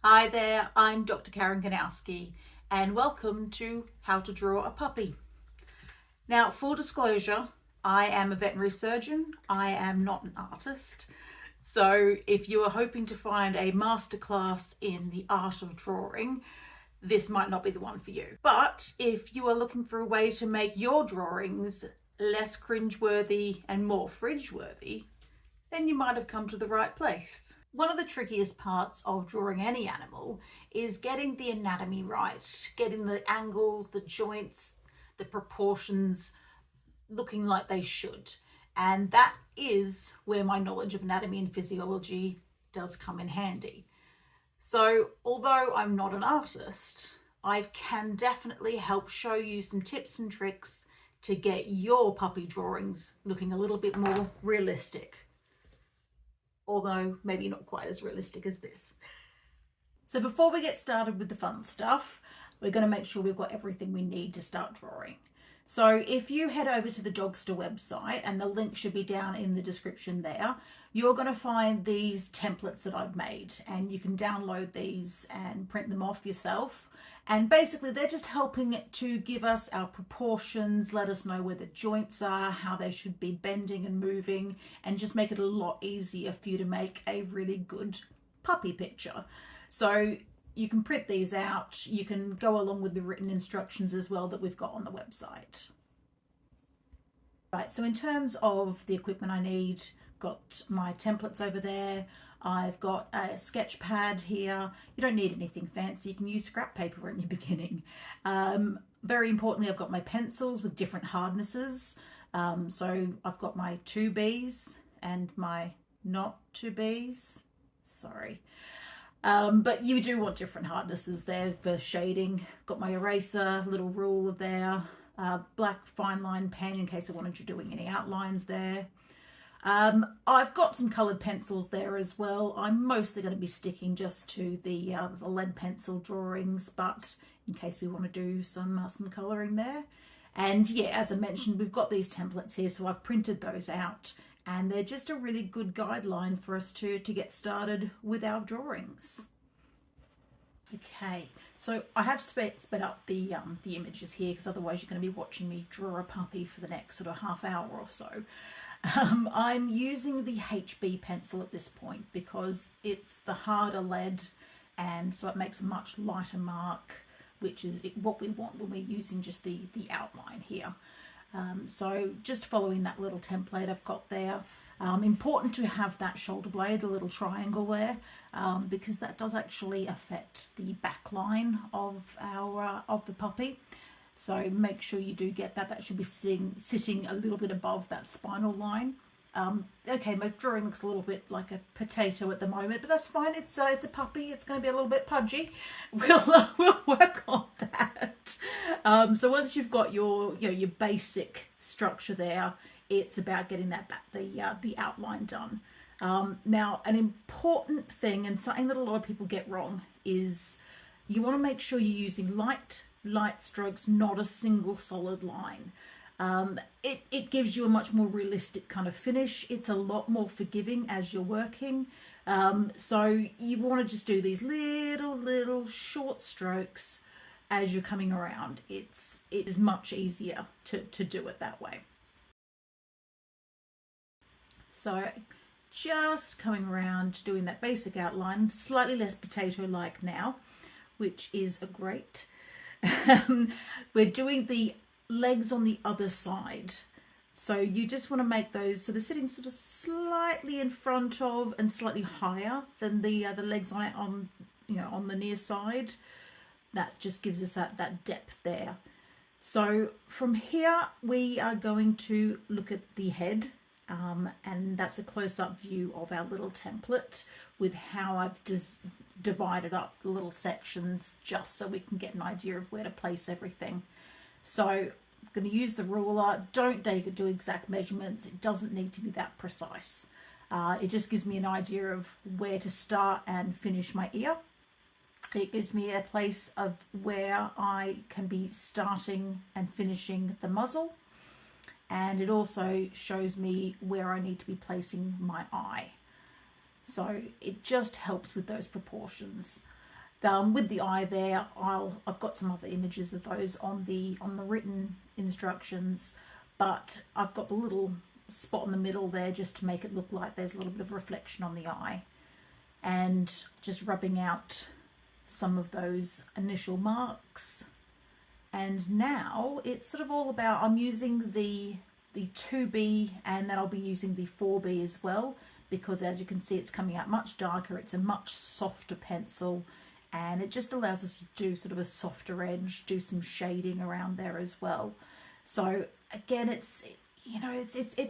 Hi there, I'm Dr. Karyn Kanowski and welcome to How to Draw a Puppy. Now, full disclosure, I am a veterinary surgeon. I am not an artist. So if you are hoping to find a masterclass in the art of drawing, this might not be the one for you. But if you are looking for a way to make your drawings less cringeworthy and more fridge-worthy, then you might have come to the right place. One of the trickiest parts of drawing any animal is getting the anatomy right, getting the angles, the joints, the proportions looking like they should. And that is where my knowledge of anatomy and physiology does come in handy. So although I'm not an artist, I can definitely help show you some tips and tricks to get your puppy drawings looking a little bit more realistic. Although maybe not quite as realistic as this. So before we get started with the fun stuff, we're going to make sure we've got everything we need to start drawing. So if you head over to the Dogster website, and the link should be down in the description there, you're going to find these templates that I've made, and you can download these and print them off yourself. And basically they're just helping to give us our proportions, let us know where the joints are, how they should be bending and moving, and just make it a lot easier for you to make a really good puppy picture. So you can print these out. You can go along with the written instructions as well that we've got on the website. Right, so in terms of the equipment I need, got my templates over there. I've got a sketch pad here. You don't need anything fancy. You can use scrap paper in your beginning. Very importantly, I've got my pencils with different hardnesses. So I've got my 2Bs and my not 2Bs. Sorry. But you do want different hardnesses there for shading. Got my eraser, little ruler there, black fine line pen in case I wanted you doing any outlines there. I've got some coloured pencils there as well. I'm mostly going to be sticking just to the lead pencil drawings, but in case we want to do some colouring there. And yeah, as I mentioned, we've got these templates here, so I've printed those out. And they're just a really good guideline for us to get started with our drawings. Okay, so I have sped up the images here because otherwise you're going to be watching me draw a puppy for the next sort of half hour or so. I'm using the HB pencil at this point because it's the harder lead, and so it makes a much lighter mark, which is what we want when we're using just the outline here. So just following that little template I've got there. Important to have that shoulder blade, the little triangle there, because that does actually affect the back line of the puppy. So make sure you do get that. That should be sitting a little bit above that spinal line. Okay, my drawing looks a little bit like a potato at the moment, but that's fine. It's a puppy. It's going to be a little bit pudgy. We'll work on that. So once you've got your basic structure there, it's about getting the outline done. Now, an important thing, and something that a lot of people get wrong, is you want to make sure you're using light strokes, not a single solid line. It gives you a much more realistic kind of finish. It's a lot more forgiving as you're working. So you want to just do these little short strokes as you're coming around. It is much easier to do it that way. So just coming around, doing that basic outline, slightly less potato-like now, which is great. We're doing the legs on the other side, so you just want to make those so they're sitting sort of slightly in front of and slightly higher than the legs on it on the near side. That just gives us that depth there. So from here we are going to look at the head, and that's a close-up view of our little template with how I've just divided up the little sections just so we can get an idea of where to place everything. So I'm going to use the ruler. Don't do exact measurements. It doesn't need to be that precise. It just gives me an idea of where to start and finish my ear. It gives me a place of where I can be starting and finishing the muzzle. And it also shows me where I need to be placing my eye. So it just helps with those proportions. With the eye there, I've got some other images of those on the written instructions, but I've got the little spot in the middle there just to make it look like there's a little bit of reflection on the eye, and just rubbing out some of those initial marks. And now it's sort of all about, I'm using the 2B, and then I'll be using the 4B as well, because as you can see, it's coming out much darker. It's a much softer pencil, and it just allows us to do sort of a softer edge, do some shading around there as well. So again, it's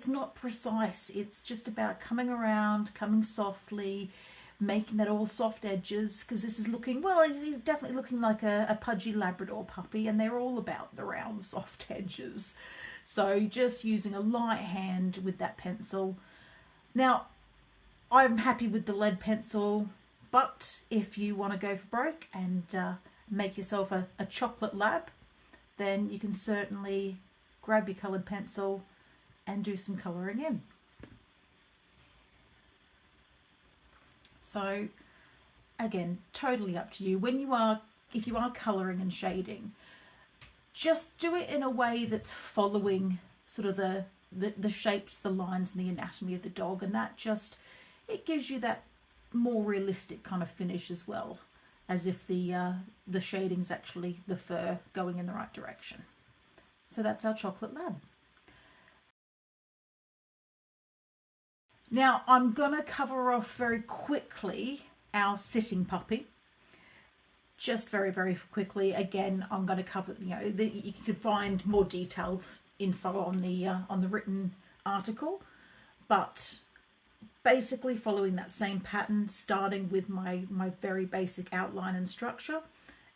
not precise. It's just about coming around, coming softly, making that all soft edges, because this is looking, well, he's definitely looking like a pudgy Labrador puppy, and they're all about the round soft edges. So just using a light hand with that pencil. Now, I'm happy with the lead pencil, but if you want to go for broke and make yourself a chocolate lab, then you can certainly grab your coloured pencil and do some colouring in. So again, totally up to you. If you are colouring and shading, just do it in a way that's following sort of the shapes, the lines and the anatomy of the dog, and that just, it gives you that more realistic kind of finish as well, as if the shading's actually the fur going in the right direction. So that's our chocolate lab. Now I'm going to cover off very quickly our sitting puppy. Just very, very quickly. Again, I'm going to cover, you can find more detailed info on the written article, but basically following that same pattern, starting with my very basic outline and structure,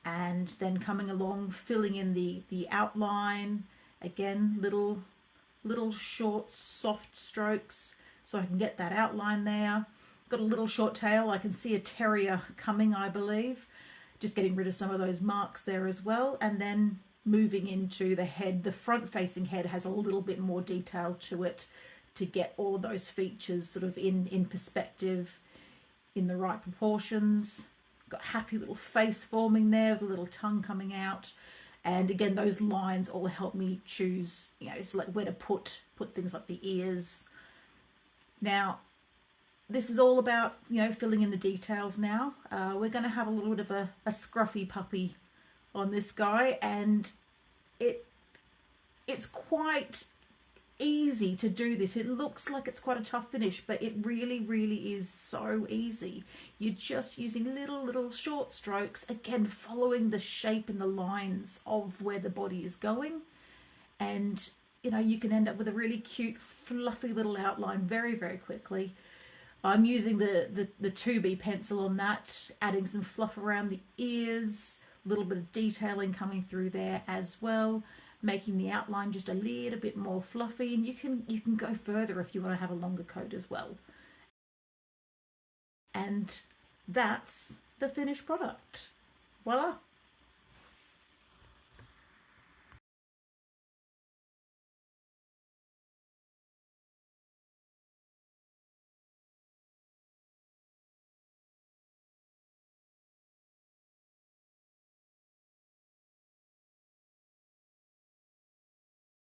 and then coming along, filling in the outline. Again, little short, soft strokes, so I can get that outline there. Got a little short tail. I can see a terrier coming, I believe. Just getting rid of some of those marks there as well, and then moving into the head. The front facing head has a little bit more detail to it to get all of those features sort of in perspective, in the right proportions. Got happy little face forming there with a little tongue coming out, and again those lines all help me choose, select where to put things like the ears. Now this is all about, filling in the details now. We're going to have a little bit of a scruffy puppy on this guy, and it's quite easy to do this. It looks like it's quite a tough finish, but it really, really is so easy. You're just using little short strokes, again, following the shape and the lines of where the body is going. And, you can end up with a really cute, fluffy little outline very, very quickly. I'm using the 2B pencil on that, adding some fluff around the ears, a little bit of detailing coming through there as well, making the outline just a little bit more fluffy, and you can go further if you want to have a longer coat as well. And that's the finished product. Voila!